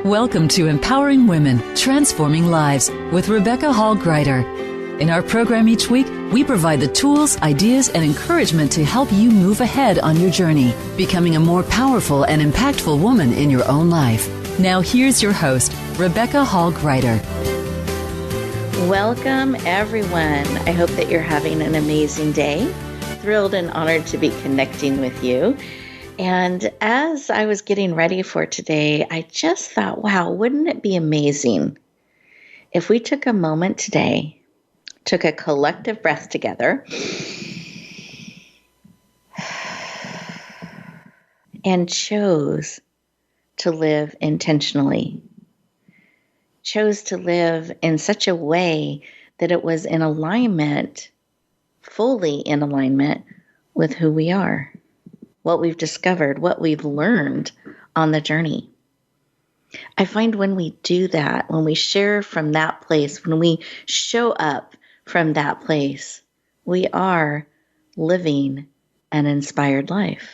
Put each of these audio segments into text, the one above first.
Welcome to Empowering Women, Transforming Lives with Rebecca Hall Gruyter. In our program each week, we provide the tools, ideas, and encouragement to help you move ahead on your journey, becoming a more powerful and impactful woman in your own life. Now here's your host, Rebecca Hall Gruyter. Welcome, everyone. I hope that you're having an amazing day. Thrilled and honored to be connecting with you. And as I was getting ready for today, I just thought, wow, wouldn't it be amazing if we took a moment today, took a collective breath together, and chose to live intentionally, chose to live in such a way that it was in alignment, fully in alignment with who we are, what we've discovered, what we've learned on the journey. I find when we do that, when we share from that place, when we show up from that place, we are living an inspired life.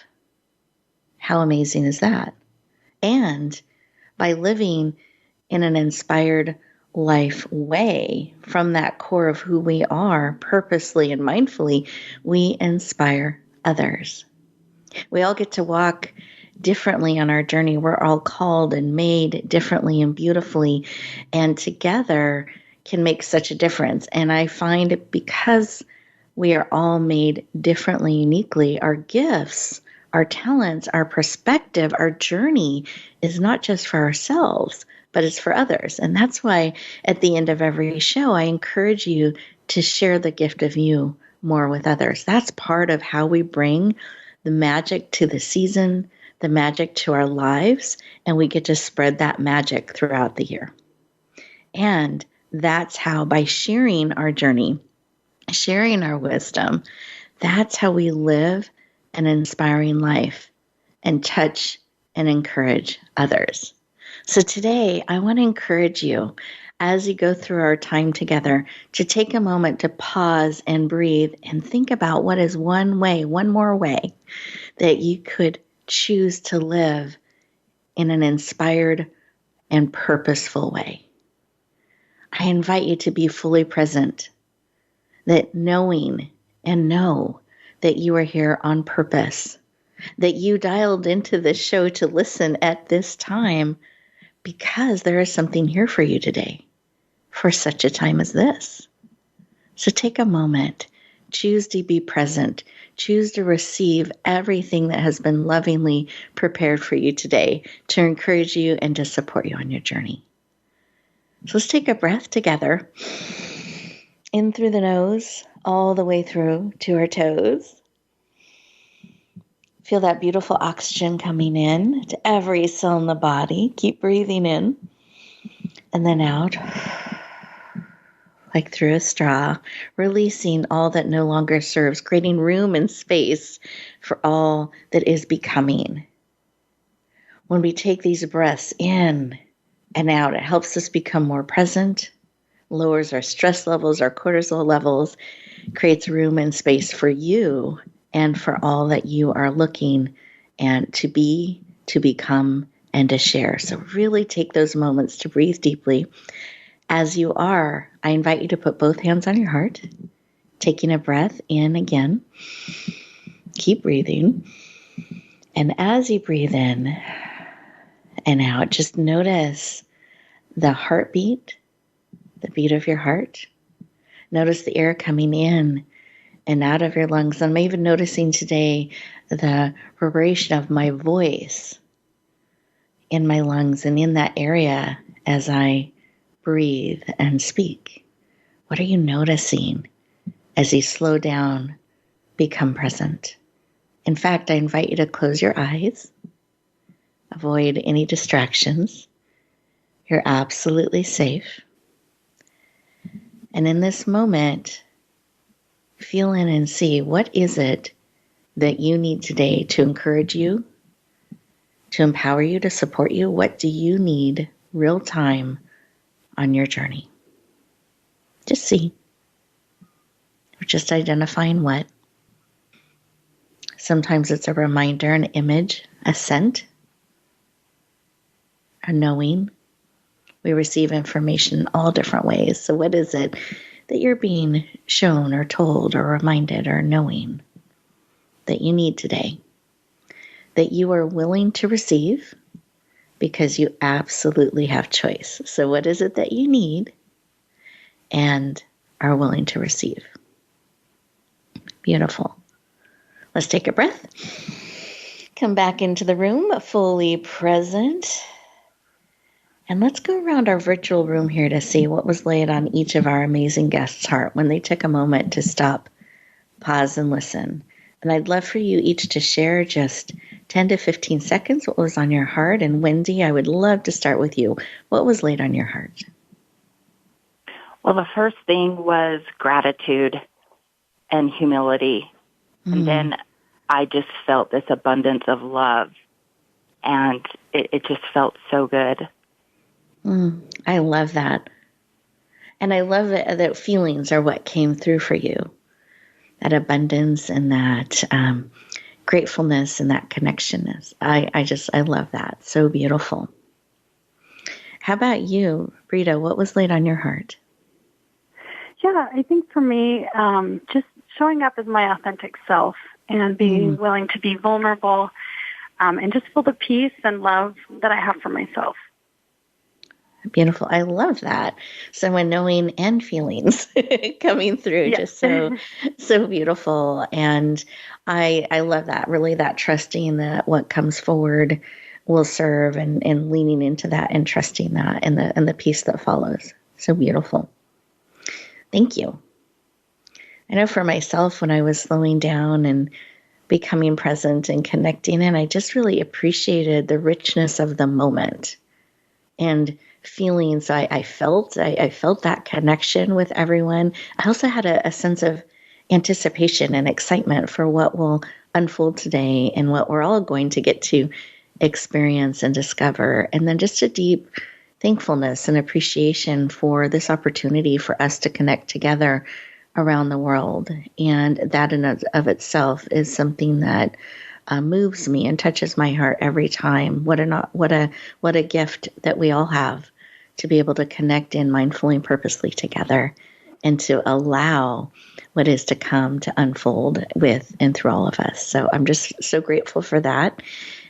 How amazing is that? And by living in an inspired life way, from that core of who we are, purposely and mindfully, we inspire others. We all get to walk differently on our journey. We're all called and made differently and beautifully, and together can make such a difference. And I find because we are all made differently, uniquely, our gifts, our talents, our perspective, our journey is not just for ourselves, but it's for others. And that's why at the end of every show, I encourage you to share the gift of you more with others. That's part of how we bring the magic to the season, the magic to our lives, and we get to spread that magic throughout the year. And that's how, by sharing our journey, sharing our wisdom, that's how we live an inspiring life and touch and encourage others. So today, I want to encourage you, as you go through our time together, to take a moment to pause and breathe and think about what is one more way that you could choose to live in an inspired and purposeful way. I invite you to be fully present, that knowing and know that you are here on purpose, that you dialed into this show to listen at this time because there is something here for you today, for such a time as this. So take a moment, choose to be present, choose to receive everything that has been lovingly prepared for you today to encourage you and to support you on your journey. So let's take a breath together, in through the nose, all the way through to our toes. Feel that beautiful oxygen coming in to every cell in the body. Keep breathing in and then out, like through a straw, releasing all that no longer serves, creating room and space for all that is becoming. When we take these breaths in and out, it helps us become more present, lowers our stress levels, our cortisol levels, creates room and space for you and for all that you are looking and to be, to become, and to share. So really take those moments to breathe deeply. As you are, I invite you to put both hands on your heart, taking a breath in again. Keep breathing. And as you breathe in and out, just notice the heartbeat, the beat of your heart. Notice the air coming in and out of your lungs. I'm even noticing today the vibration of my voice in my lungs and in that area as I breathe and speak. What are you noticing as you slow down, become present? In fact, I invite you to close your eyes, avoid any distractions. You're absolutely safe. And in this moment, feel in and see, what is it that you need today to encourage you, to empower you, to support you? What do you need real time on your journey? Just see. We're just identifying what. Sometimes it's a reminder, an image, a scent, a knowing, We receive information in all different ways. So what is it that you're being shown or told or reminded or knowing that you need today, that you are willing to receive because you absolutely have choice? So what is it that you need and are willing to receive? Beautiful. Let's take a breath. Come back into the room, fully present. And let's go around our virtual room here to see what was laid on each of our amazing guests' heart when they took a moment to stop, pause, and listen. And I'd love for you each to share just 10 to 15 seconds what was on your heart. And Wendy, I would love to start with you. What was laid on your heart? Well, the first thing was gratitude and humility. And then I just felt this abundance of love, and it just felt so good. I love that. And I love that feelings are what came through for you. That abundance and that gratefulness and that connectionness. I love that. So beautiful. How about you, Brita? What was laid on your heart? Yeah, I think for me, just showing up as my authentic self and being willing to be vulnerable and just feel the peace and love that I have for myself. Beautiful. I love that. So when knowing and feelings coming through, just so beautiful. And I love that, really, that trusting that what comes forward will serve and leaning into that and trusting that and the peace that follows. So beautiful. Thank you. I know for myself, when I was slowing down and becoming present and connecting, and I just really appreciated the richness of the moment and feelings I felt that connection with everyone. I also had a sense of anticipation and excitement for what will unfold today and what we're all going to get to experience and discover. And then just a deep thankfulness and appreciation for this opportunity for us to connect together around the world. And that in of itself is something that moves me and touches my heart every time. What a gift that we all have to be able to connect in mindfully and purposely together and to allow what is to come to unfold with and through all of us. So I'm just so grateful for that.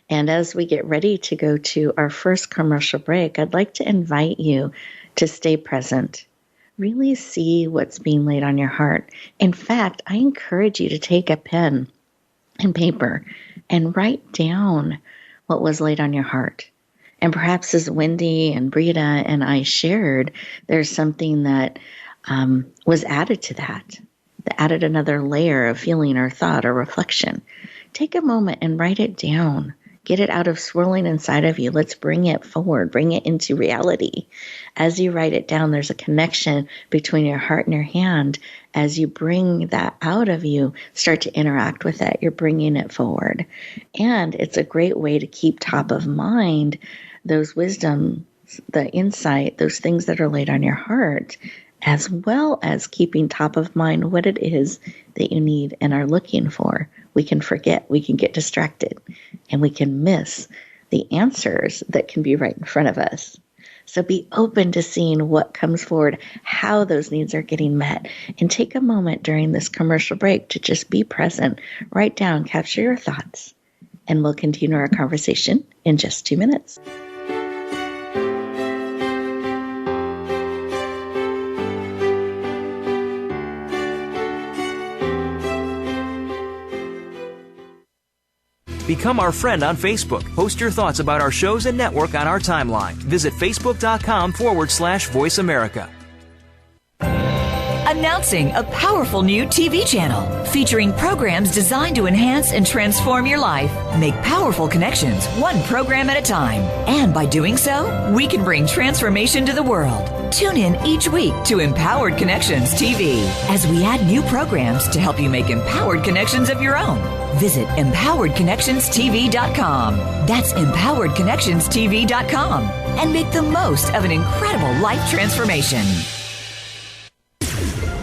And as we get ready to go to our first commercial break, I'd like to invite you to stay present. Really see what's being laid on your heart. In fact, I encourage you to take a pen and paper and write down what was laid on your heart. And perhaps as Wendy and Brita and I shared, there's something that was added to that added another layer of feeling or thought or reflection. Take a moment and write it down. Get it out of swirling inside of you. Let's bring it forward, bring it into reality. As you write it down, there's a connection between your heart and your hand. As you bring that out of you, start to interact with it. You're bringing it forward. And it's a great way to keep top of mind those wisdom, the insight, those things that are laid on your heart, as well as keeping top of mind what it is that you need and are looking for. We can forget, we can get distracted, and we can miss the answers that can be right in front of us. So be open to seeing what comes forward, how those needs are getting met, and take a moment during this commercial break to just be present. Write down, capture your thoughts, and we'll continue our conversation in just 2 minutes. Become our friend on Facebook. Post your thoughts about our shows and network on our timeline. Visit facebook.com/Voice America. Announcing a powerful new TV channel featuring programs designed to enhance and transform your life. Make powerful connections, one program at a time. And by doing so, we can bring transformation to the world. Tune in each week to Empowered Connections TV as we add new programs to help you make empowered connections of your own. Visit empoweredconnectionstv.com. That's empoweredconnectionstv.com. And make the most of an incredible life transformation.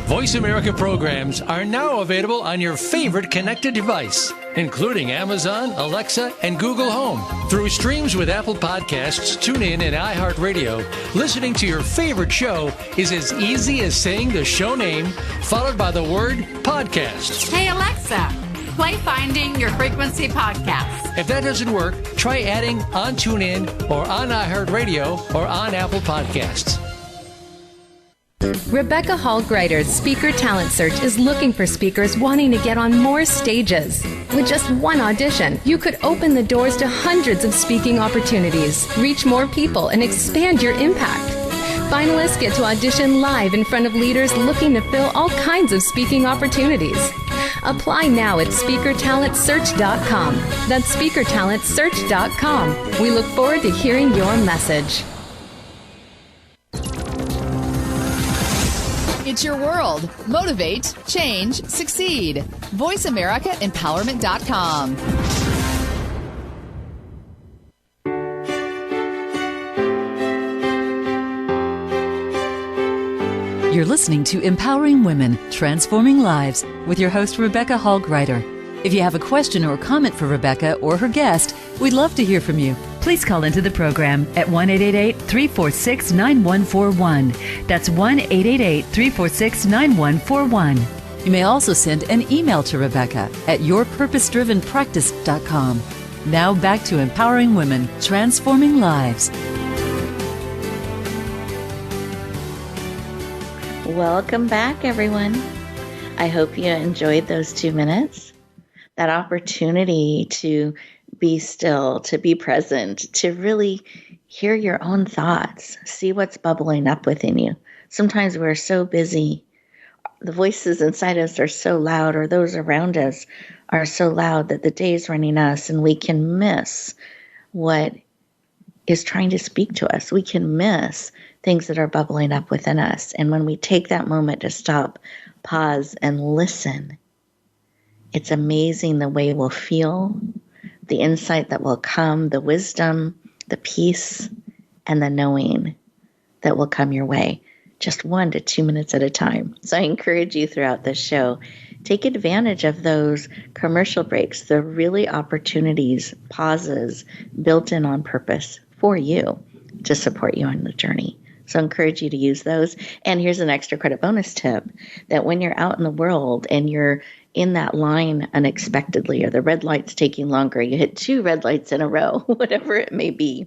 Voice America programs are now available on your favorite connected device. including Amazon, Alexa, and Google Home. Through streams with Apple Podcasts, TuneIn, and iHeartRadio, listening to your favorite show is as easy as saying the show name followed by the word podcast. Hey, Alexa, play Finding Your Frequency podcast. If that doesn't work, try adding on TuneIn or on iHeartRadio or on Apple Podcasts. Rebecca Hall Gruyter's Speaker Talent Search is looking for speakers wanting to get on more stages. With just one audition, you could open the doors to hundreds of speaking opportunities, reach more people, and expand your impact. Finalists get to audition live in front of leaders looking to fill all kinds of speaking opportunities. Apply now at SpeakerTalentSearch.com. That's SpeakerTalentSearch.com. We look forward to hearing your message. It's your world. Motivate, change, succeed. VoiceAmericaEmpowerment.com. You're listening to Empowering Women, Transforming Lives with your host, Rebecca Hall Gruyter. If you have a question or comment for Rebecca or her guest, we'd love to hear from you. Please call into the program at 1-888-346-9141. That's 1-888-346-9141. You may also send an email to Rebecca at yourpurposedrivenpractice.com. Now back to Empowering Women, Transforming Lives. Welcome back, everyone. I hope you enjoyed those 2 minutes. That opportunity to be still, to be present, to really hear your own thoughts, see what's bubbling up within you. Sometimes we're so busy. The voices inside us are so loud, or those around us are so loud that the day's running us and we can miss what is trying to speak to us. We can miss things that are bubbling up within us. And when we take that moment to stop, pause, and listen, it's amazing the way we'll feel, the insight that will come, the wisdom, the peace, and the knowing that will come your way, just 1 to 2 minutes at a time. So I encourage you throughout this show, take advantage of those commercial breaks, the really opportunities, pauses built in on purpose for you to support you on the journey. So I encourage you to use those. And here's an extra credit bonus tip, that when you're out in the world and you're in that line unexpectedly, or the red light's taking longer, you hit 2 red lights in a row, whatever it may be,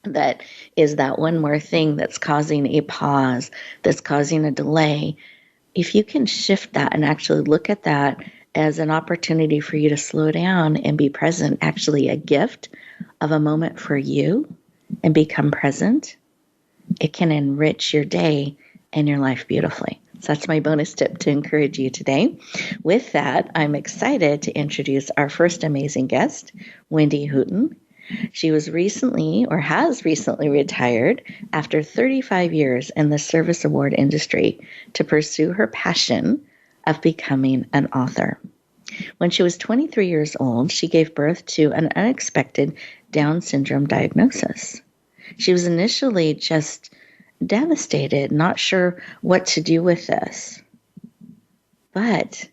that is that one more thing that's causing a pause, that's causing a delay. If you can shift that and actually look at that as an opportunity for you to slow down and be present, actually a gift of a moment for you, and become present, it can enrich your day and your life beautifully. So that's my bonus tip to encourage you today. With that, I'm excited to introduce our first amazing guest, Wendy Hooton. She was recently, or has recently, retired after 35 years in the service award industry to pursue her passion of becoming an author. When she was 23 years old, she gave birth to an unexpected Down syndrome diagnosis. She was initially just devastated, not sure what to do with this. But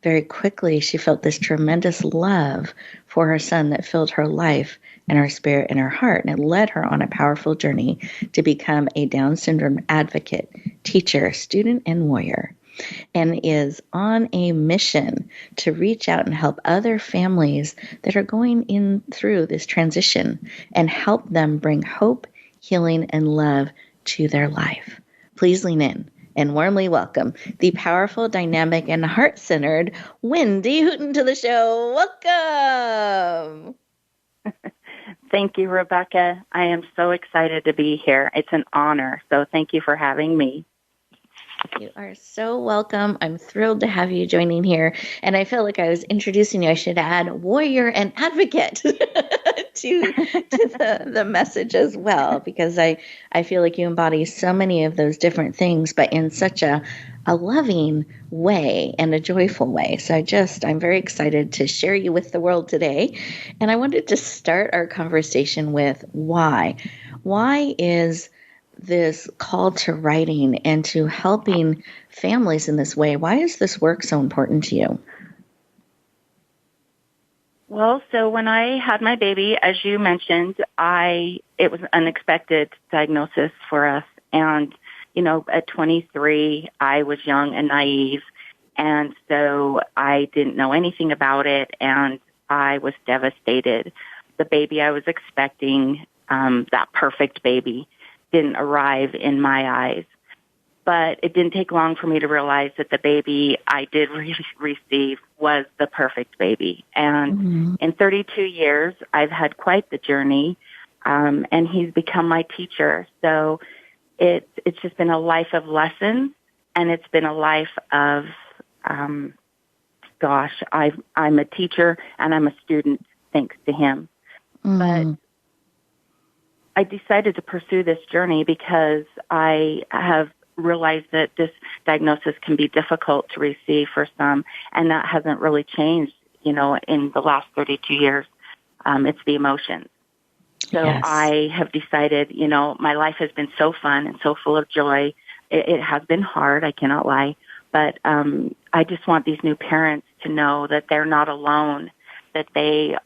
very quickly, she felt this tremendous love for her son that filled her life and her spirit and her heart. And it led her on a powerful journey to become a Down syndrome advocate, teacher, student, and warrior. And is on a mission to reach out and help other families that are going in through this transition and help them bring hope, healing, and love to their life. Please lean in and warmly welcome the powerful, dynamic, and heart-centered Wendy Hooton to the show. Welcome. Thank you, Rebecca. I am so excited to be here. It's an honor. So thank you for having me. You are so welcome. I'm thrilled to have you joining here. And I feel like I was introducing you. I should add warrior and advocate to the message as well, because I feel like you embody so many of those different things, but in such a loving way and a joyful way. So I'm very excited to share you with the world today. And I wanted to start our conversation with why. Why is this call to writing and to helping families in this way? Why is this work so important to you? Well, so when I had my baby, as you mentioned, it was an unexpected diagnosis for us. And, at 23, I was young and naive. And so I didn't know anything about it, and I was devastated. The baby I was expecting, that perfect baby, didn't arrive in my eyes. But it didn't take long for me to realize that the baby I did receive was the perfect baby. And in 32 years, I've had quite the journey, and he's become my teacher. So it's just been a life of lessons, and it's been a life of, I'm a teacher and I'm a student thanks to him. But I decided to pursue this journey because I have realized that this diagnosis can be difficult to receive for some, and that hasn't really changed, in the last 32 years. It's the emotions. So yes. I have decided, my life has been so fun and so full of joy. It has been hard, I cannot lie, but I just want these new parents to know that they're not alone, that there's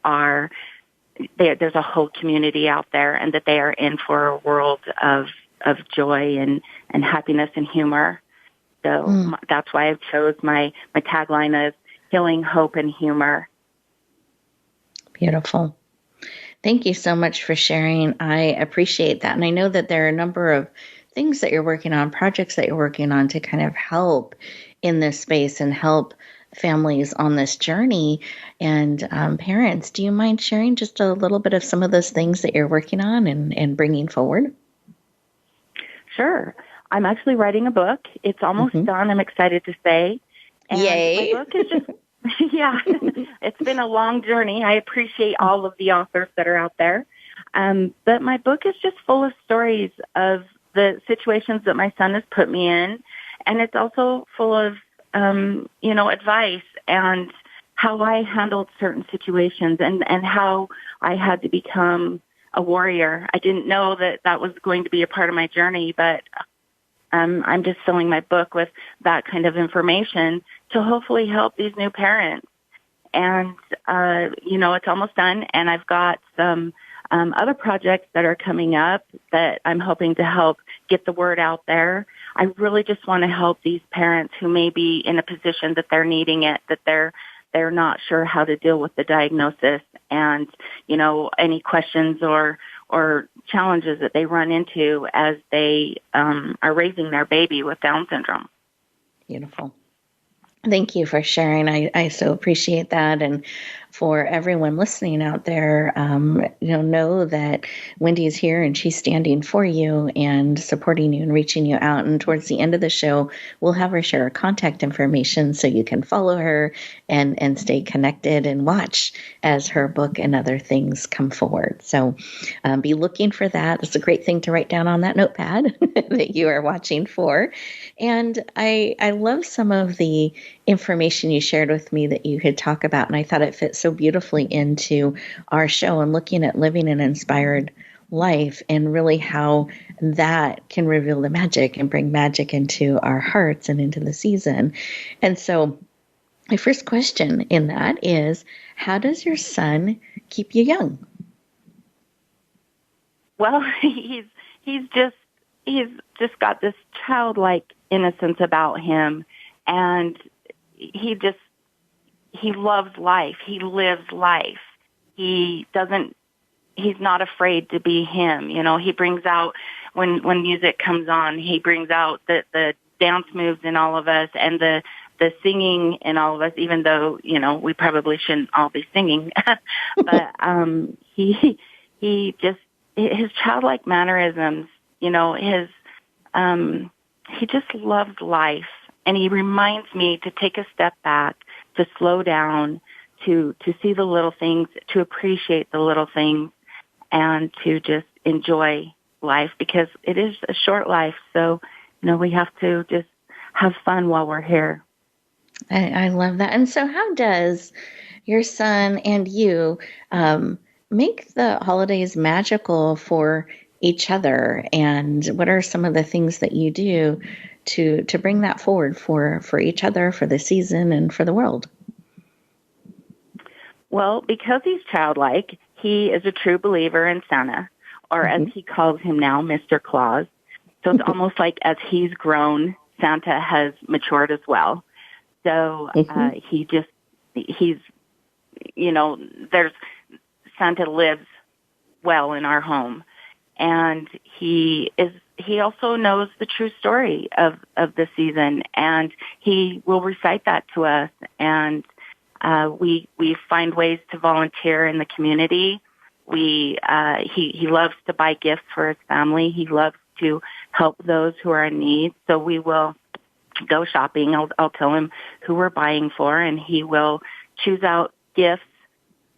a whole community out there, and that they are in for a world of joy and happiness and humor. So that's why I've chose my tagline as healing, hope, and humor. Beautiful. Thank you so much for sharing. I appreciate that. And I know that there are a number of things that you're working on, projects that you're working on to kind of help in this space and help families on this journey. And parents, do you mind sharing just a little bit of some of those things that you're working on and bringing forward? Sure. I'm actually writing a book. It's almost done, I'm excited to say. And yay! My book is just, yeah, it's been a long journey. I appreciate all of the authors that are out there. But my book is just full of stories of the situations that my son has put me in. And it's also full of, advice and how I handled certain situations and how I had to become a warrior. I didn't know that was going to be a part of my journey, but I'm just filling my book with that kind of information to hopefully help these new parents. And, it's almost done, and I've got some other projects that are coming up that I'm hoping to help get the word out there. I really just want to help these parents who may be in a position that they're needing it, that they're not sure how to deal with the diagnosis, and, any questions or challenges that they run into as they are raising their baby with Down syndrome. Beautiful. Thank you for sharing. I so appreciate that. And for everyone listening out there, know that Wendy is here and she's standing for you and supporting you and reaching you out. And towards the end of the show, we'll have her share her contact information so you can follow her and stay connected and watch as her book and other things come forward. So be looking for that. It's a great thing to write down on that notepad that you are watching for. And I love some of the information you shared with me that you could talk about, and I thought it fit so beautifully into our show and looking at living an inspired life and really how that can reveal the magic and bring magic into our hearts and into the season. And so my first question in that is, how does your son keep you young? Well, he's just got this childlike innocence about him, and he loves life. He lives life. He's not afraid to be him. He brings out, when music comes on, he brings out the dance moves in all of us and the singing in all of us, even though, we probably shouldn't all be singing. But, his childlike mannerisms, he just loves life. And he reminds me to take a step back, to slow down, to see the little things, to appreciate the little things, and to just enjoy life, because it is a short life. So, we have to just have fun while we're here. I love that. And so how does your son and you make the holidays magical for each other? And what are some of the things that you do to bring that forward for each other, for the season, and for the world? Well, because he's childlike, he is a true believer in Santa, or as he calls him now, Mr. Claus. So it's almost like as he's grown, Santa has matured as well. So he's, there's Santa lives well in our home, and he also knows the true story of the season, and he will recite that to us. And we find ways to volunteer in the community. He loves to buy gifts for his family. He loves to help those who are in need. So we will go shopping. I'll tell him who we're buying for, and he will choose out gifts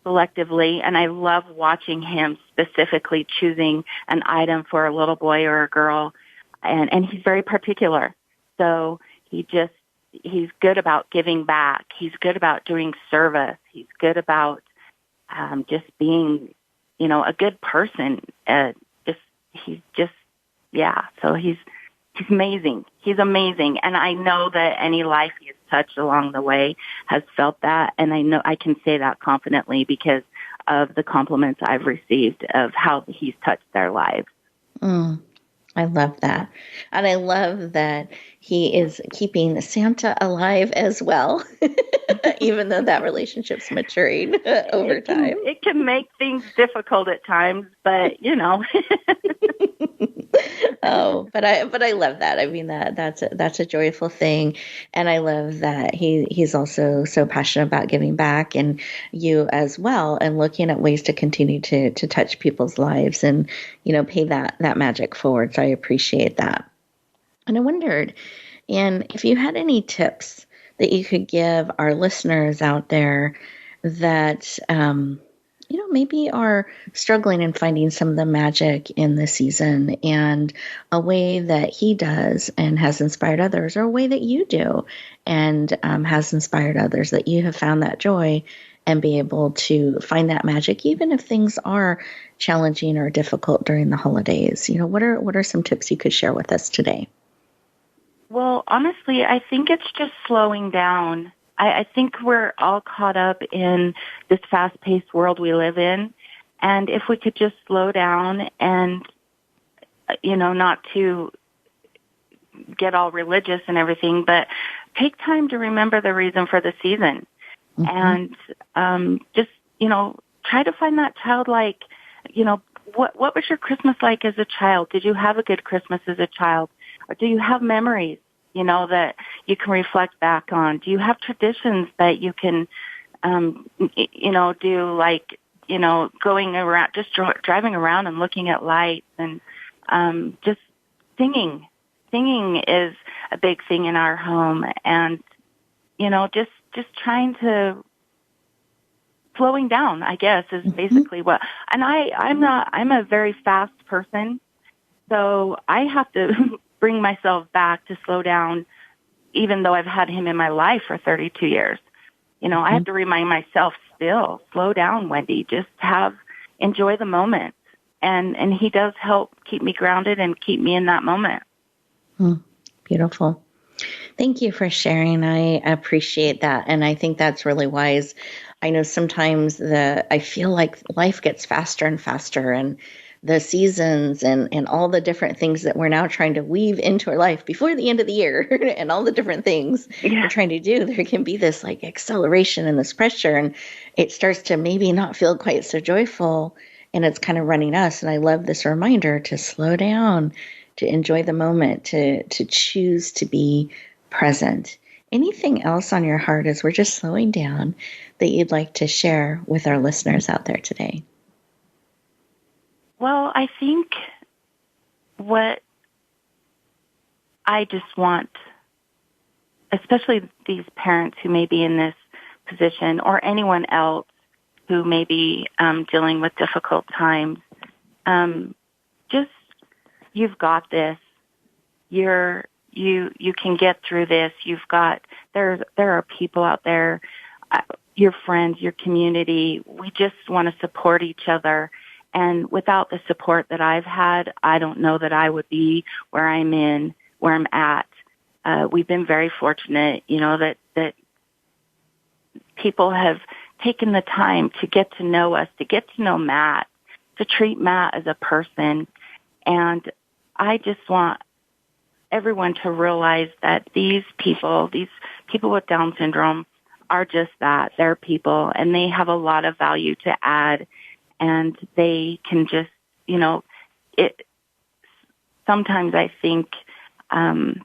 selectively. And I love watching him specifically choosing an item for a little boy or a girl. And he's very particular. So he's good about giving back. He's good about doing service. He's good about just being, a good person. So he's amazing. He's amazing. And I know that any life he has touched along the way has felt that. And I know I can say that confidently because of the compliments I've received of how he's touched their lives. I love that. And I love that he is keeping Santa alive as well, even though that relationship's maturing over time. It can make things difficult at times, but but I love that. I mean, that's a joyful thing. And I love that he's also so passionate about giving back, and you as well, and looking at ways to continue to touch people's lives and, pay that magic forward. So I appreciate that. And I wondered, and if you had any tips that you could give our listeners out there that, maybe are struggling in finding some of the magic in the season, and a way that he does and has inspired others, or a way that you do and has inspired others, that you have found that joy and be able to find that magic, even if things are challenging or difficult during the holidays. What are some tips you could share with us today? Well, honestly, I think it's just slowing down. I think we're all caught up in this fast-paced world we live in. And if we could just slow down and, not to get all religious and everything, but take time to remember the reason for the season. And just, try to find that childlike, what was your Christmas like as a child? Did you have a good Christmas as a child? Or do you have memories, that you can reflect back on? Do you have traditions that you can, do, like, going around, just driving around and looking at lights, and just singing. Singing is a big thing in our home, and, just trying to slowing down, I guess, is basically what. And I'm a very fast person, so I have to bring myself back to slow down, even though I've had him in my life for 32 years. I have to remind myself still, slow down, Wendy, just enjoy the moment. And he does help keep me grounded and keep me in that moment. Beautiful. Thank you for sharing. I appreciate that. And I think that's really wise. I know sometimes I feel like life gets faster and faster, and the seasons and all the different things that we're now trying to weave into our life before the end of the year and all the different things we're trying to do, there can be this like acceleration and this pressure, and it starts to maybe not feel quite so joyful, and it's kind of running us. And I love this reminder to slow down, to enjoy the moment, to choose to be present. Anything else on your heart as we're just slowing down that you'd like to share with our listeners out there today? Well, I think what I just want, especially these parents who may be in this position, or anyone else who may be dealing with difficult times, just, you've got this. You can get through this. There are people out there, your friends, your community. We just want to support each other. And without the support that I've had, I don't know that I would be where I'm at. We've been very fortunate, that people have taken the time to get to know us, to get to know Matt, to treat Matt as a person. And I just want everyone to realize that these people with Down syndrome, are just that. They're people, and they have a lot of value to add, and they can just, sometimes I think, and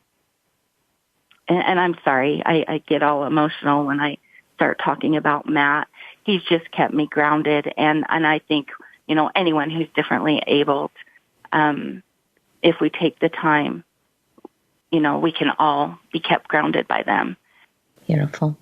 I'm sorry, I get all emotional when I start talking about Matt. He's just kept me grounded, and I think, anyone who's differently abled, if we take the time, we can all be kept grounded by them. Beautiful.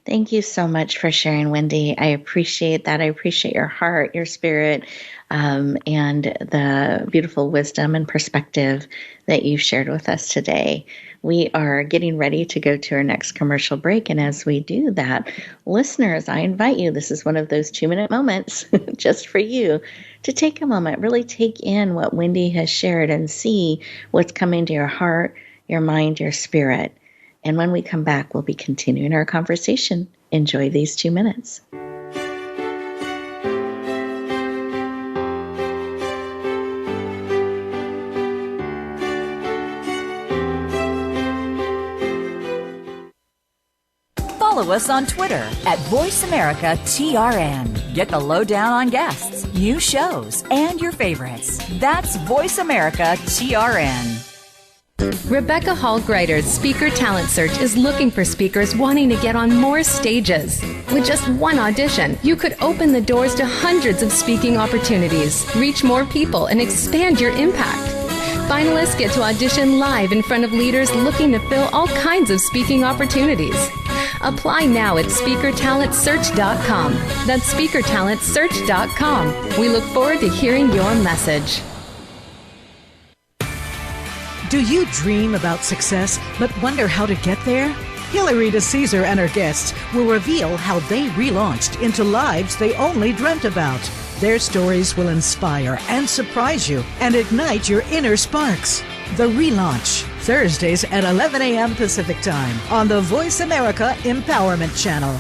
Thank you so much for sharing, Wendy. I appreciate that. I appreciate your heart, your spirit, and the beautiful wisdom and perspective that you shared with us today. We are getting ready to go to our next commercial break. And as we do that, listeners, I invite you, this is one of those 2-minute moments just for you to take a moment, really take in what Wendy has shared and see what's coming to your heart, your mind, your spirit. And when we come back, we'll be continuing our conversation. Enjoy these 2 minutes. Follow us on Twitter at VoiceAmericaTRN. Get the lowdown on guests, new shows, and your favorites. That's VoiceAmericaTRN. Rebecca Hall Gruyter's Speaker Talent Search is looking for speakers wanting to get on more stages. With just one audition, you could open the doors to hundreds of speaking opportunities, reach more people, and expand your impact. Finalists get to audition live in front of leaders looking to fill all kinds of speaking opportunities. Apply now at SpeakerTalentSearch.com. That's SpeakerTalentSearch.com. We look forward to hearing your message. Do you dream about success but wonder how to get there? Hillary DeCesar and her guests will reveal how they relaunched into lives they only dreamt about. Their stories will inspire and surprise you and ignite your inner sparks. The Relaunch, Thursdays at 11 a.m. Pacific Time on the Voice America Empowerment Channel.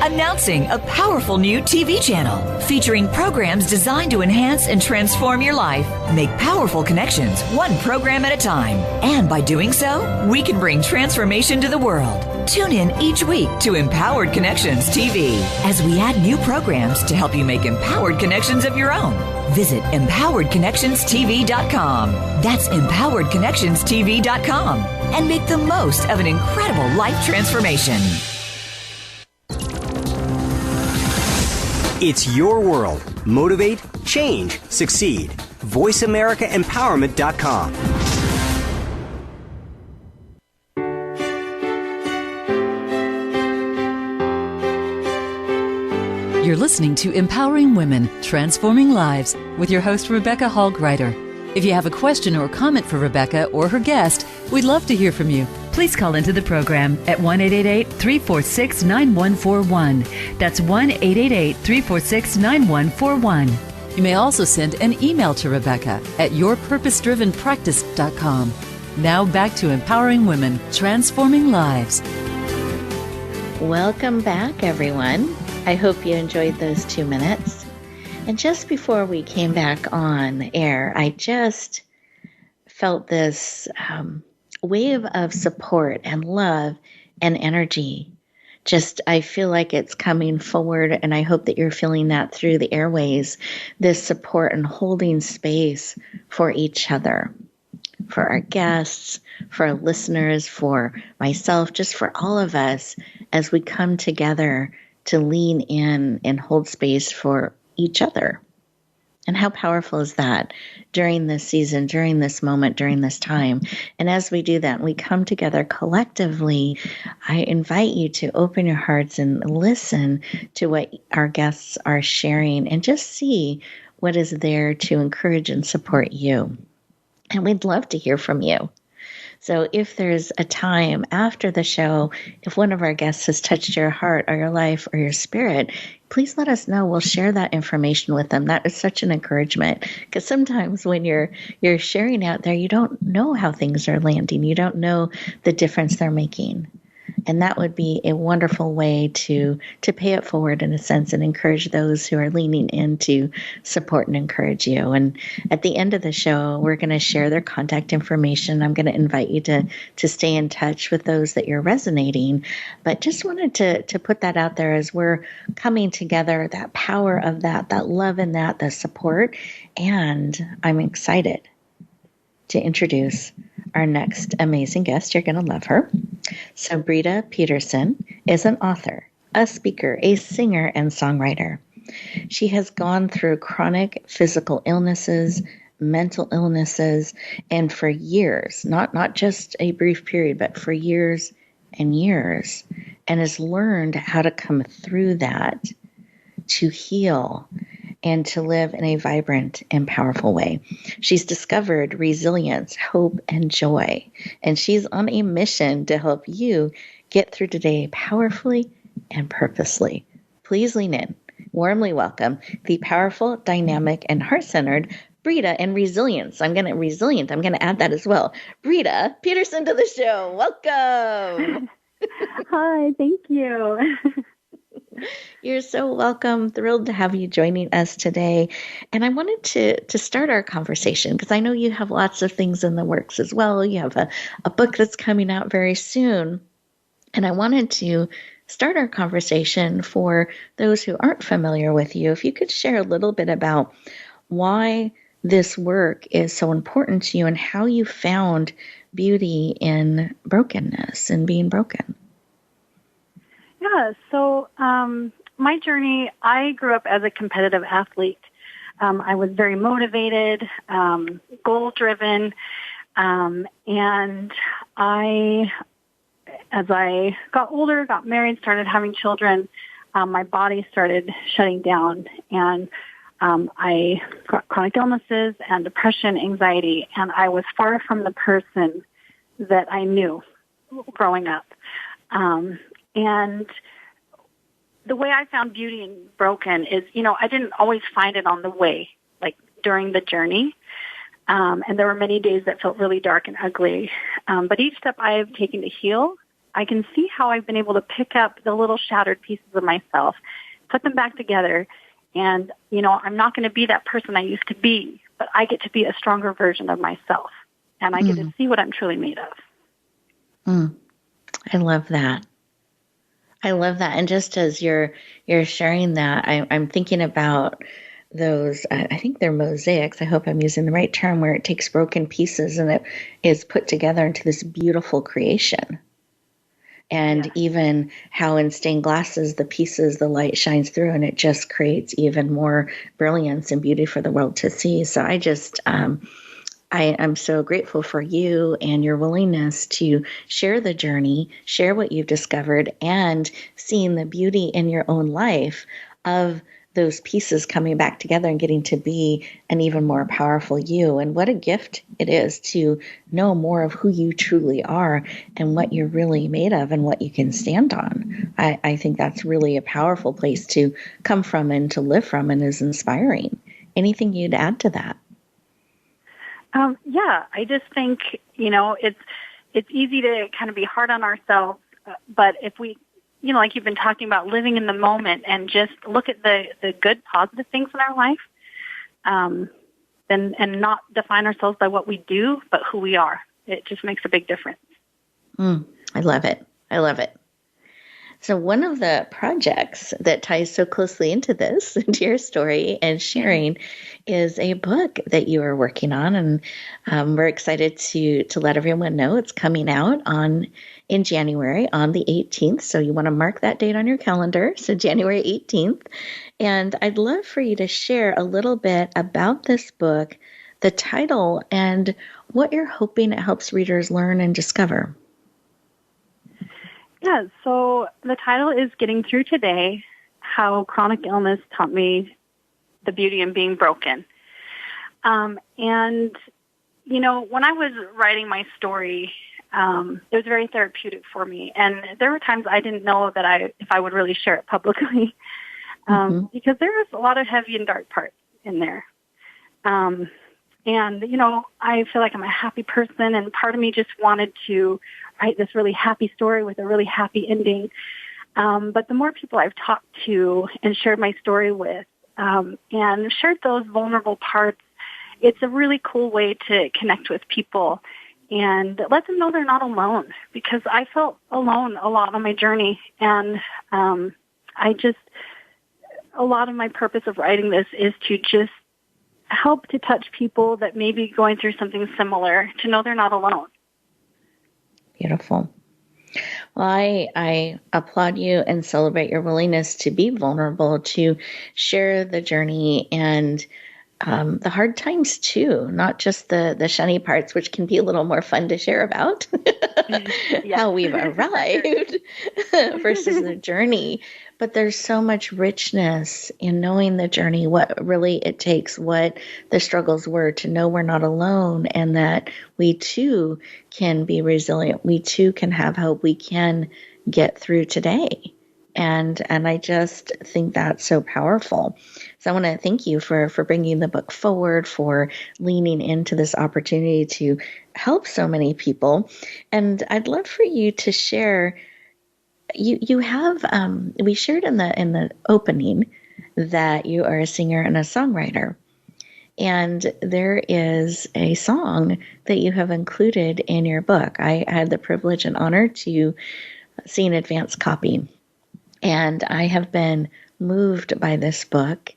Announcing a powerful new TV channel featuring programs designed to enhance and transform your life. Make powerful connections, one program at a time. And by doing so, we can bring transformation to the world. Tune in each week to Empowered Connections TV as we add new programs to help you make empowered connections of your own. Visit EmpoweredConnectionsTV.com. That's EmpoweredConnectionsTV.com. And make the most of an incredible life transformation. It's your world. Motivate, change, succeed. VoiceAmericaEmpowerment.com. You're listening to Empowering Women, Transforming Lives with your host, Rebecca Hall Gruyter. If you have a question or comment for Rebecca or her guest, we'd love to hear from you. Please call into the program at 1-888-346-9141. That's 1-888-346-9141. You may also send an email to Rebecca at yourpurposedrivenpractice.com. Now back to Empowering Women, Transforming Lives. Welcome back, everyone. I hope you enjoyed those 2 minutes. And just before we came back on air, I just felt this wave of support and love and energy. I feel like it's coming forward, and I hope that you're feeling that through the airways, this support and holding space for each other, for our guests, for our listeners, for myself, just for all of us as we come together to lean in and hold space for each other. And how powerful is that during this season, during this moment, during this time? And as we do that, we come together collectively. I invite you to open your hearts and listen to what our guests are sharing and just see what is there to encourage and support you. And we'd love to hear from you. So if there's a time after the show, if one of our guests has touched your heart or your life or your spirit, please let us know. We'll share that information with them. That is such an encouragement, because sometimes when you're sharing out there, you don't know how things are landing. You don't know the difference they're making. And that would be a wonderful way to pay it forward in a sense and encourage those who are leaning in to support and encourage you. And at the end of the show, we're going to share their contact information. I'm going to invite you to stay in touch with those that you're resonating. But just wanted to put that out there as we're coming together, that power of that love in that, the support. And I'm excited to introduce our next amazing guest. You're going to love her. So Brita Peterson is an author, a speaker, a singer, and songwriter. She has gone through chronic physical illnesses, mental illnesses, and for years, not just a brief period, but for years and years, and has learned how to come through that to heal and to live in a vibrant and powerful way. She's discovered resilience, hope, and joy, and she's on a mission to help you get through today powerfully and purposely. Please lean in. Warmly welcome the powerful, dynamic, and heart-centered Brita and resilience. I'm going to add that as well. Brita Peterson to the show. Welcome. Hi, thank you. You're so welcome. Thrilled to have you joining us today. And I wanted to start our conversation because I know you have lots of things in the works as well. You have a book that's coming out very soon. And I wanted to start our conversation for those who aren't familiar with you. If you could share a little bit about why this work is so important to you and how you found beauty in brokenness and being broken. Yeah, so my journey, I grew up as a competitive athlete. I was very motivated, goal-driven, and as I got older, got married, started having children, my body started shutting down, and I got chronic illnesses and depression, anxiety, and I was far from the person that I knew growing up. And the way I found beauty in broken is, I didn't always find it on the way, like during the journey. And there were many days that felt really dark and ugly. But each step I have taken to heal, I can see how I've been able to pick up the little shattered pieces of myself, put them back together. And, I'm not going to be that person I used to be, but I get to be a stronger version of myself. And I get to see what I'm truly made of. I love that. And just as you're sharing that, I'm thinking about those, I think they're mosaics. I hope I'm using the right term, where it takes broken pieces and it is put together into this beautiful creation. And even how in stained glasses, the pieces, the light shines through and it just creates even more brilliance and beauty for the world to see. So I'm so grateful for you and your willingness to share the journey, share what you've discovered, and seeing the beauty in your own life of those pieces coming back together and getting to be an even more powerful you. And what a gift it is to know more of who you truly are and what you're really made of and what you can stand on. I think that's really a powerful place to come from and to live from, and is inspiring. Anything you'd add to that? Yeah, I just think, it's easy to kind of be hard on ourselves, but if we, like you've been talking about, living in the moment and just look at the good, positive things in our life, and not define ourselves by what we do, but who we are. It just makes a big difference. I love it. So one of the projects that ties so closely into this, into your story and sharing, is a book that you are working on. And we're excited to let everyone know it's coming out in January on the 18th. So you want to mark that date on your calendar. So January 18th. And I'd love for you to share a little bit about this book, the title, and what you're hoping it helps readers learn and discover. Yeah, so the title is Getting Through Today, How Chronic Illness Taught Me the Beauty in Being Broken. And, when I was writing my story, it was very therapeutic for me. And there were times I didn't know that if I would really share it publicly, because there was a lot of heavy and dark parts in there. And, I feel like I'm a happy person, and part of me just wanted to write this really happy story with a really happy ending. But the more people I've talked to and shared my story with, and shared those vulnerable parts, it's a really cool way to connect with people and let them know they're not alone, because I felt alone a lot on my journey. And a lot of my purpose of writing this is to just help to touch people that may be going through something similar, to know they're not alone. Beautiful. Well, I applaud you and celebrate your willingness to be vulnerable, to share the journey and the hard times too, not just the shiny parts, which can be a little more fun to share about, how we've arrived versus the journey. But there's so much richness in knowing the journey, what really it takes, what the struggles were, to know we're not alone, and that we too can be resilient. We too can have hope. We can get through today. And I just think that's so powerful. So I want to thank you for bringing the book forward, for leaning into this opportunity to help so many people. And I'd love for you to share. You have we shared in the opening that you are a singer and a songwriter, and there is a song that you have included in your book. I had the privilege and honor to see an advance copy. And I have been moved by this book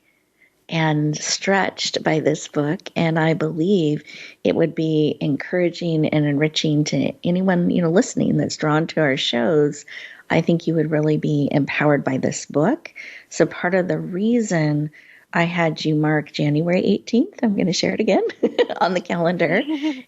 and stretched by this book. And I believe it would be encouraging and enriching to anyone, listening that's drawn to our shows. I think you would really be empowered by this book. So part of the reason I had you mark January 18th, I'm going to share it again on the calendar,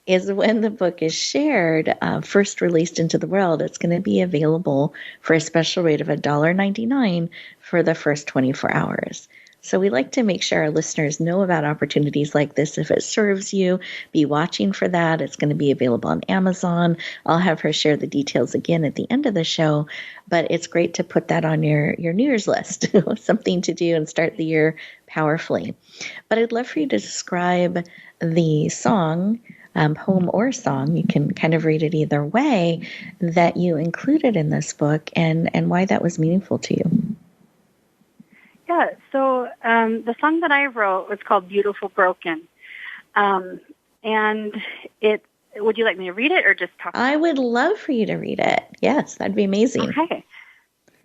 is when the book is shared, first released into the world, it's going to be available for a special rate of $1.99 for the first 24 hours. So we like to make sure our listeners know about opportunities like this. If it serves you, be watching for that. It's going to be available on Amazon. I'll have her share the details again at the end of the show, but it's great to put that on your New Year's list, something to do and start the year powerfully. But I'd love for you to describe the song, poem or song, you can kind of read it either way, that you included in this book and why that was meaningful to you. Yeah, so the song that I wrote was called Beautiful Broken. And would you like me to read it or just talk about it? I would love for you to read it. Yes, that'd be amazing. Okay.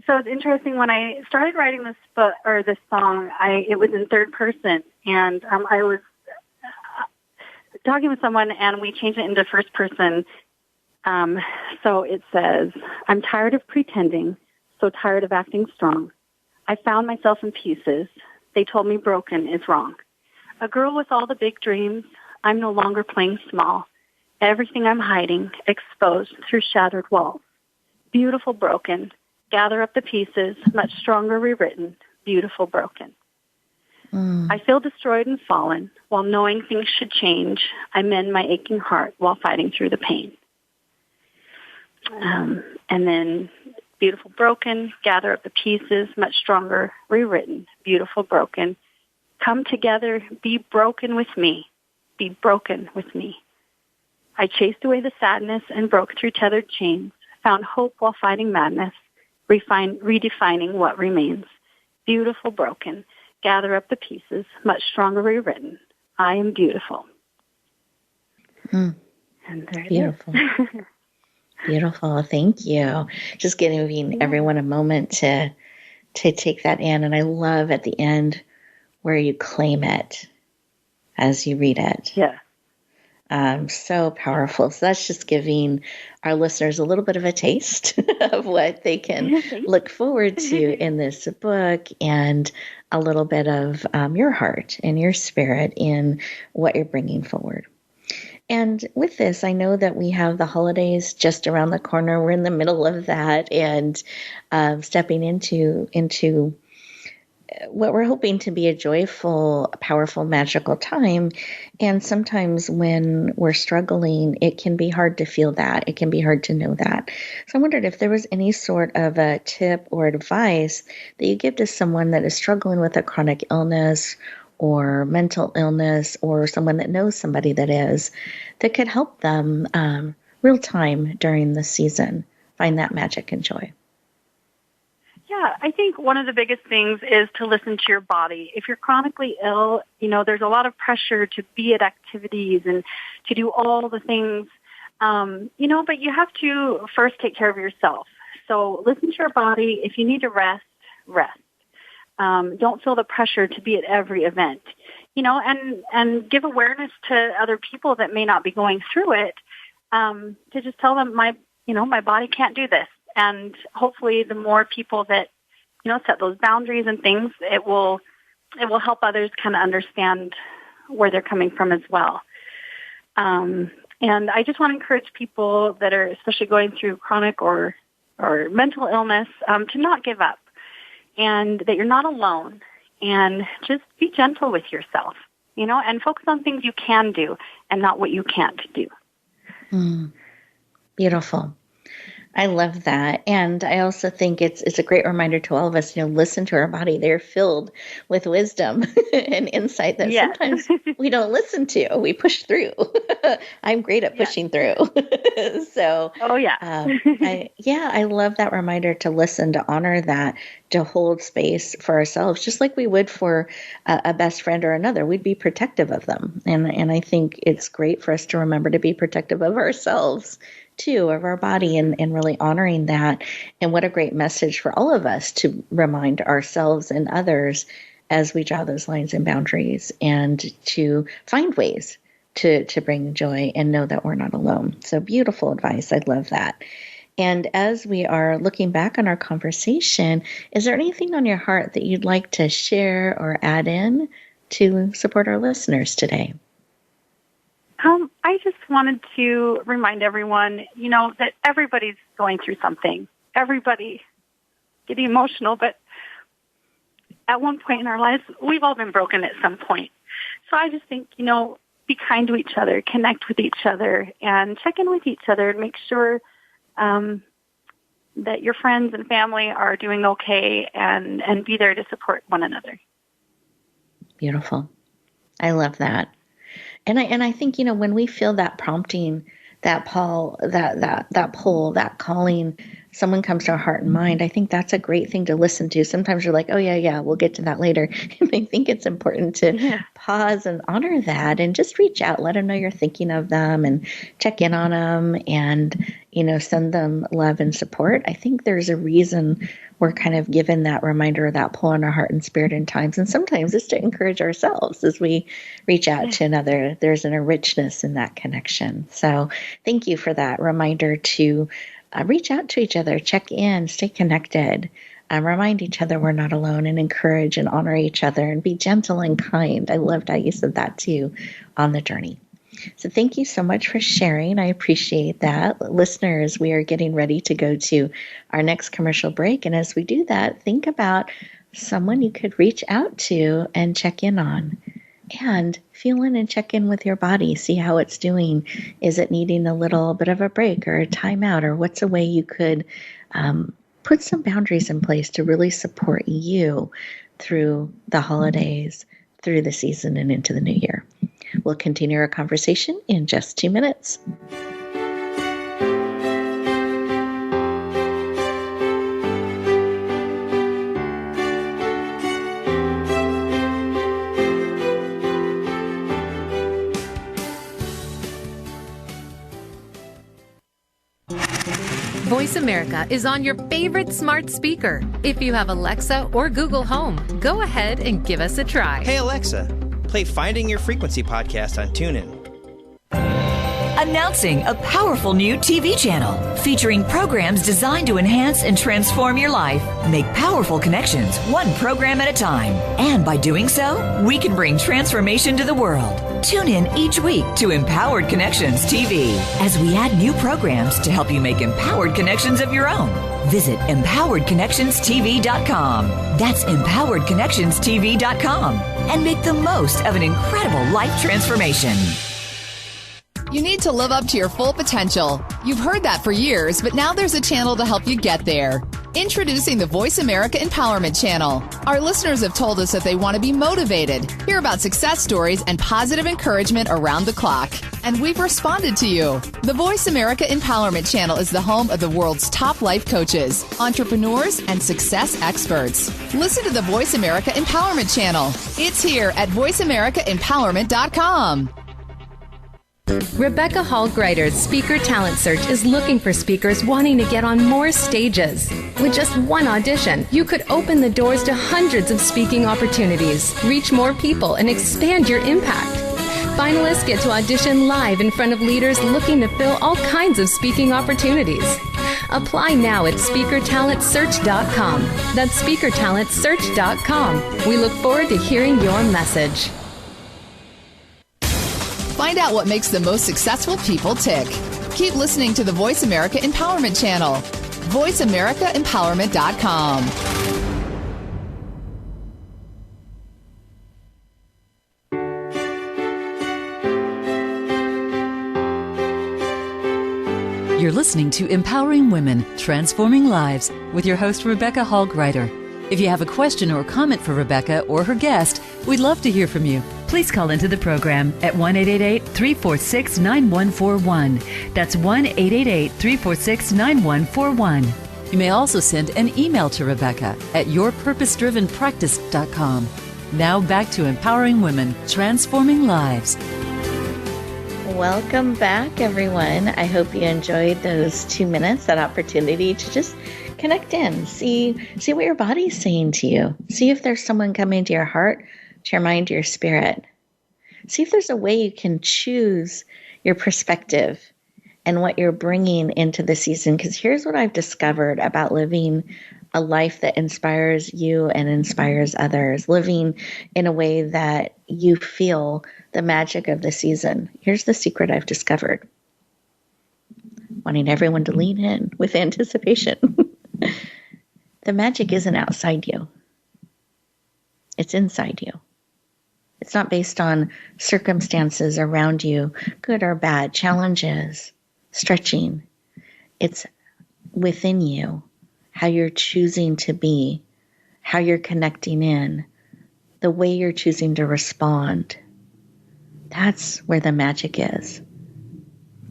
So it's interesting, when I started writing this book or this song, it was in third person, and I was talking with someone, and we changed it into first person. So it says, "I'm tired of pretending, so tired of acting strong. I found myself in pieces. They told me broken is wrong. A girl with all the big dreams, I'm no longer playing small. Everything I'm hiding, exposed through shattered walls. Beautiful broken, gather up the pieces, much stronger rewritten, beautiful broken. I feel destroyed and fallen, while knowing things should change. I mend my aching heart while fighting through the pain." And then, beautiful broken, gather up the pieces, much stronger rewritten, beautiful broken. Come together, be broken with me, be broken with me. I chased away the sadness and broke through tethered chains, found hope while fighting madness, redefining what remains. Beautiful broken, gather up the pieces, much stronger rewritten. I am beautiful. And there Beautiful. it is. Beautiful. Thank you. Just giving everyone a moment to take that in. And I love at the end where you claim it as you read it. Yeah. So powerful. So that's just giving our listeners a little bit of a taste of what they can look forward to in this book, and a little bit of your heart and your spirit in what you're bringing forward. And with this, I know that we have the holidays just around the corner. We're in the middle of that, and stepping into what we're hoping to be a joyful, powerful, magical time. And sometimes when we're struggling, it can be hard to feel that. It can be hard to know that. So I wondered if there was any sort of a tip or advice that you give to someone that is struggling with a chronic illness or mental illness, or someone that knows somebody that is, that could help them real time during the season find that magic and joy? Yeah, I think one of the biggest things is to listen to your body. If you're chronically ill, there's a lot of pressure to be at activities and to do all the things, but you have to first take care of yourself. So listen to your body. If you need to rest, rest. Don't feel the pressure to be at every event, and give awareness to other people that may not be going through it, to just tell them my body can't do this. And hopefully the more people that, set those boundaries and things, it will help others kind of understand where they're coming from as well. And I just want to encourage people that are especially going through chronic or mental illness, to not give up, and that you're not alone, and just be gentle with yourself, and focus on things you can do and not what you can't do. Beautiful. I love that. And I also think it's a great reminder to all of us, listen to our body. They're filled with wisdom and insight that sometimes we don't listen to. We push through. I'm great at pushing through. So, I love that reminder to listen, to honor that, to hold space for ourselves, just like we would for a best friend or another. We'd be protective of them. And I think it's great for us to remember to be protective of ourselves too, of our body, and really honoring that. And what a great message for all of us to remind ourselves and others as we draw those lines and boundaries, and to find ways to bring joy and know that we're not alone. So beautiful advice. I love that. And as we are looking back on our conversation, is there anything on your heart that you'd like to share or add in to support our listeners today? I just wanted to remind everyone, that everybody's going through something. Everybody getting emotional, but at one point in our lives, we've all been broken at some point. So I just think, be kind to each other, connect with each other, and check in with each other, and make sure that your friends and family are doing okay, and be there to support one another. Beautiful. I love that. And I think, when we feel that prompting, that pull, that calling, someone comes to our heart and mind, I think that's a great thing to listen to. Sometimes you're like, oh yeah, we'll get to that later. And I think it's important to pause and honor that, and just reach out, let them know you're thinking of them, and check in on them, and, send them love and support. I think there's a reason we're kind of given that reminder, that pull on our heart and spirit in times. And sometimes it's to encourage ourselves as we reach out to another. There's a richness in that connection. So thank you for that reminder to reach out to each other, check in, stay connected, remind each other we're not alone, and encourage and honor each other, and be gentle and kind. I loved how you said that too on the journey. So thank you so much for sharing. I appreciate that. Listeners, we are getting ready to go to our next commercial break. And as we do that, think about someone you could reach out to and check in on. And feel in and check in with your body. See how it's doing. Is it needing a little bit of a break or a timeout? Or what's a way you could put some boundaries in place to really support you through the holidays, through the season, and into the new year? We'll continue our conversation in just 2 minutes. Voice America is on your favorite smart speaker. If you have Alexa or Google Home, go ahead and give us a try. Hey, Alexa, play Finding Your Frequency podcast on TuneIn. Announcing a powerful new TV channel featuring programs designed to enhance and transform your life. Make powerful connections, one program at a time. And by doing so, we can bring transformation to the world. Tune in each week to Empowered Connections TV as we add new programs to help you make empowered connections of your own. Visit empoweredconnectionstv.com. That's empoweredconnectionstv.com. And make the most of an incredible life transformation. You need to live up to your full potential. You've heard that for years, but now there's a channel to help you get there. Introducing the Voice America Empowerment Channel. Our listeners have told us that they want to be motivated, hear about success stories, and positive encouragement around the clock. And we've responded to you. The Voice America Empowerment Channel is the home of the world's top life coaches, entrepreneurs, and success experts. Listen to the Voice America Empowerment Channel. It's here at voiceamericaempowerment.com. Rebecca Hall Gruyter's Speaker Talent Search is looking for speakers wanting to get on more stages. With just one audition, you could open the doors to hundreds of speaking opportunities, reach more people, and expand your impact. Finalists get to audition live in front of leaders looking to fill all kinds of speaking opportunities. Apply now at speakertalentsearch.com. That's speakertalentsearch.com. We look forward to hearing your message. Find out what makes the most successful people tick. Keep listening to the Voice America Empowerment Channel. voiceamericaempowerment.com. You're listening to Empowering Women, Transforming Lives with your host, Rebecca Hall Gruyter. If you have a question or comment for Rebecca or her guest, we'd love to hear from you. Please call into the program at 1-888-346-9141. That's 1-888-346-9141. You may also send an email to Rebecca at yourpurposedrivenpractice.com. Now back to Empowering Women, Transforming Lives. Welcome back, everyone. I hope you enjoyed those 2 minutes, that opportunity to just connect in, see what your body's saying to you. See if there's someone coming to your heart, to your mind, to your spirit. See if there's a way you can choose your perspective and what you're bringing into the season. Because here's what I've discovered about living a life that inspires you and inspires others, living in a way that you feel the magic of the season. Here's the secret I've discovered. Wanting everyone to lean in with anticipation. The magic isn't outside you. It's inside you. It's not based on circumstances around you, good or bad, challenges, stretching. It's within you, how you're choosing to be, how you're connecting in, the way you're choosing to respond. That's where the magic is.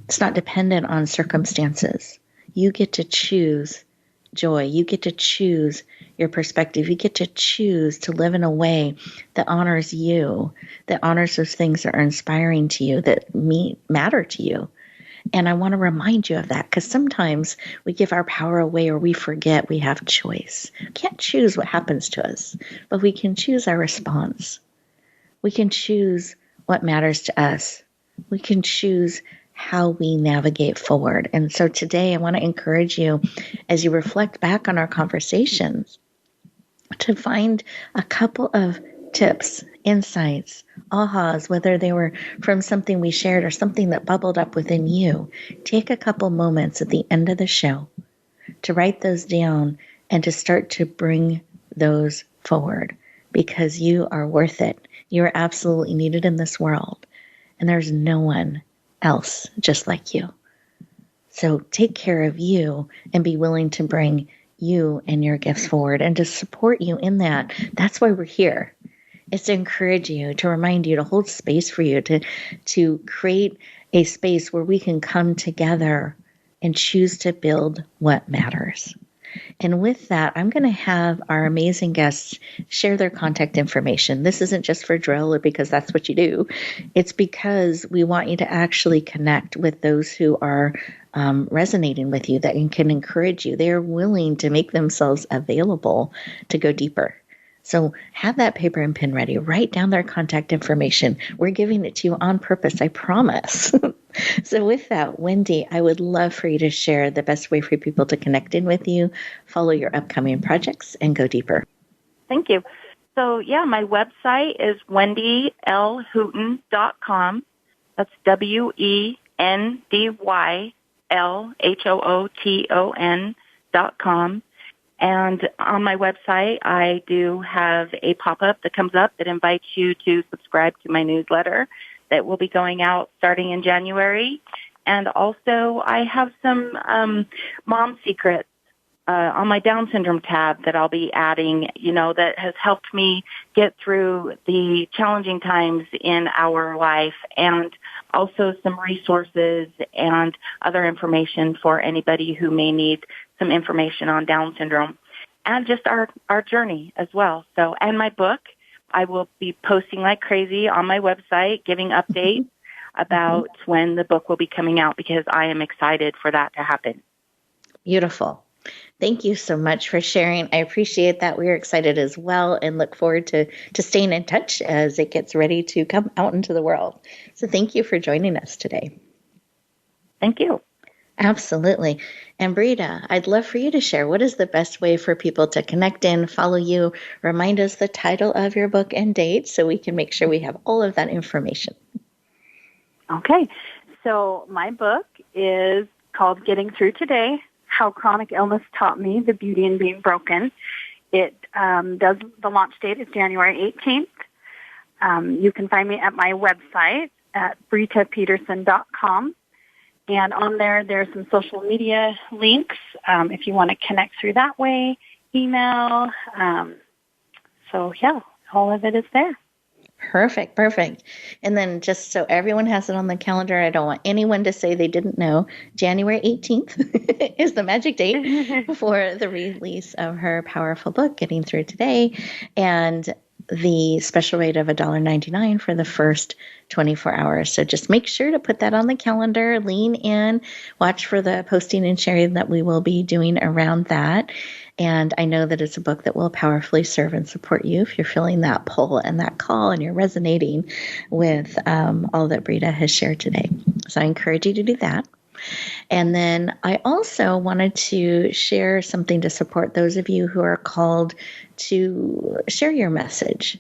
It's not dependent on circumstances. You get to choose joy. You get to choose your perspective. You get to choose to live in a way that honors you, that honors those things that are inspiring to you, that matter to you. And I want to remind you of that, because sometimes we give our power away or we forget we have choice. We can't choose what happens to us, but we can choose our response. We can choose what matters to us. We can choose how we navigate forward. And so today I want to encourage you, as you reflect back on our conversations, to find a couple of tips, insights, ahas, whether they were from something we shared or something that bubbled up within you. Take a couple moments at the end of the show to write those down and to start to bring those forward, because you are worth it. You are absolutely needed in this world, and there's no one else just like you. So take care of you and be willing to bring you and your gifts forward and to support you in that. That's why we're here. It's to encourage you, to remind you, to hold space for you, to create a space where we can come together and choose to build what matters. And with that, I'm going to have our amazing guests share their contact information. This isn't just for drill or because that's what you do. It's because we want you to actually connect with those who are resonating with you, that can encourage you. They're willing to make themselves available to go deeper. So have that paper and pen ready. Write down their contact information. We're giving it to you on purpose, I promise. So with that, Wendy, I would love for you to share the best way for people to connect in with you, follow your upcoming projects, and go deeper. Thank you. So, my website is wendylhooton.com. That's WENDYLHOOTON.com. And on my website, I do have a pop-up that comes up that invites you to subscribe to my newsletter that will be going out starting in January. And also, I have some mom secrets on my Down syndrome tab that I'll be adding, that has helped me get through the challenging times in our life, and also some resources and other information for anybody who may need some information on Down syndrome, and just our journey as well. So, and my book, I will be posting like crazy on my website, giving updates about when the book will be coming out, because I am excited for that to happen. Beautiful. Thank you so much for sharing. I appreciate that. We're excited as well and look forward to staying in touch as it gets ready to come out into the world. So thank you for joining us today. Thank you. Absolutely. And Brita, I'd love for you to share, what is the best way for people to connect in, follow you, remind us the title of your book and date so we can make sure we have all of that information. Okay. So my book is called Getting Through Today, How Chronic Illness Taught Me the Beauty in Being Broken. The launch date is January 18th. You can find me at my website at britapeterson.com. And on there's some social media links if you want to connect through that way, email. All of it is there. Perfect. And then just so everyone has it on the calendar, I don't want anyone to say they didn't know, January 18th is the magic date for the release of her powerful book, Getting Through Today, and the special rate of $1.99 for the first 24 hours. So just make sure to put that on the calendar, lean in, watch for the posting and sharing that we will be doing around that. And I know that it's a book that will powerfully serve and support you if you're feeling that pull and that call and you're resonating with all that Brita has shared today. So I encourage you to do that. And then I also wanted to share something to support those of you who are called to share your message,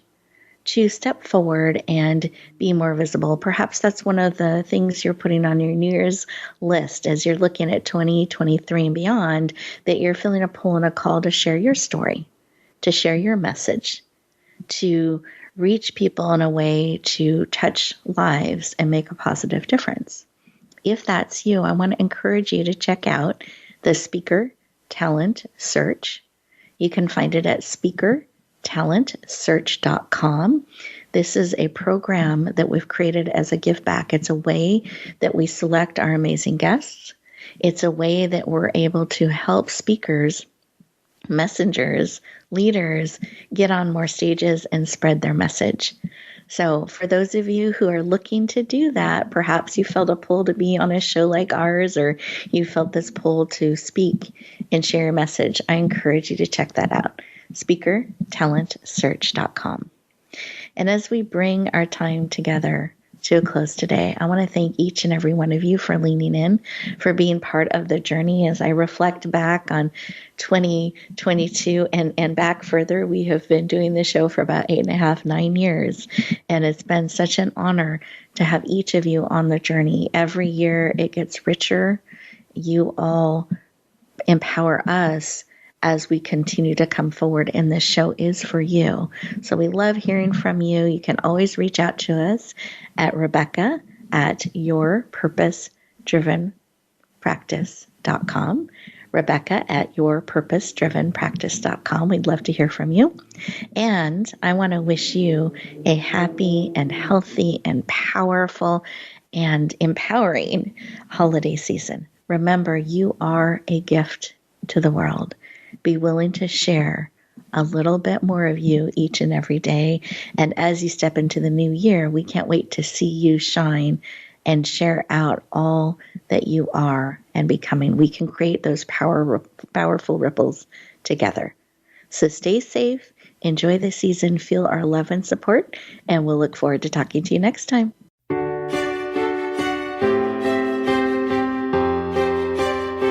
to step forward and be more visible. Perhaps that's one of the things you're putting on your New Year's list as you're looking at 2023 and beyond, that you're feeling a pull and a call to share your story, to share your message, to reach people in a way to touch lives and make a positive difference. If that's you, I want to encourage you to check out the Speaker Talent Search. You can find it at speakertalentsearch.com. This is a program that we've created as a give back. It's a way that we select our amazing guests. It's a way that we're able to help speakers, messengers, leaders get on more stages and spread their message. So for those of you who are looking to do that, perhaps you felt a pull to be on a show like ours, or you felt this pull to speak and share your message, I encourage you to check that out, speakertalentsearch.com. And as we bring our time together to a close today, I want to thank each and every one of you for leaning in, for being part of the journey. As I reflect back on 2022 and back further, we have been doing this show for about 9 years. And it's been such an honor to have each of you on the journey. Every year it gets richer. You all empower us as we continue to come forward, and this show is for you. So we love hearing from you. You can always reach out to us at Rebecca@yourpurposedrivenpractice.com. Rebecca@yourpurposedrivenpractice.com. We'd love to hear from you. And I want to wish you a happy and healthy and powerful and empowering holiday season. Remember, you are a gift to the world. Be willing to share a little bit more of you each and every day. And as you step into the new year, we can't wait to see you shine and share out all that you are and becoming. We can create those powerful ripples together. So stay safe, enjoy the season, feel our love and support, and we'll look forward to talking to you next time.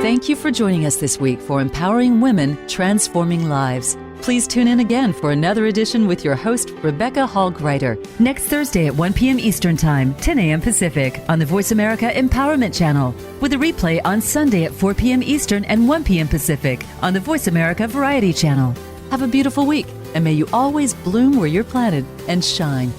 Thank you for joining us this week for Empowering Women, Transforming Lives. Please tune in again for another edition with your host, Rebecca Hall-Gruyter, next Thursday at 1 p.m. Eastern Time, 10 a.m. Pacific, on the Voice America Empowerment Channel, with a replay on Sunday at 4 p.m. Eastern and 1 p.m. Pacific on the Voice America Variety Channel. Have a beautiful week, and may you always bloom where you're planted and shine.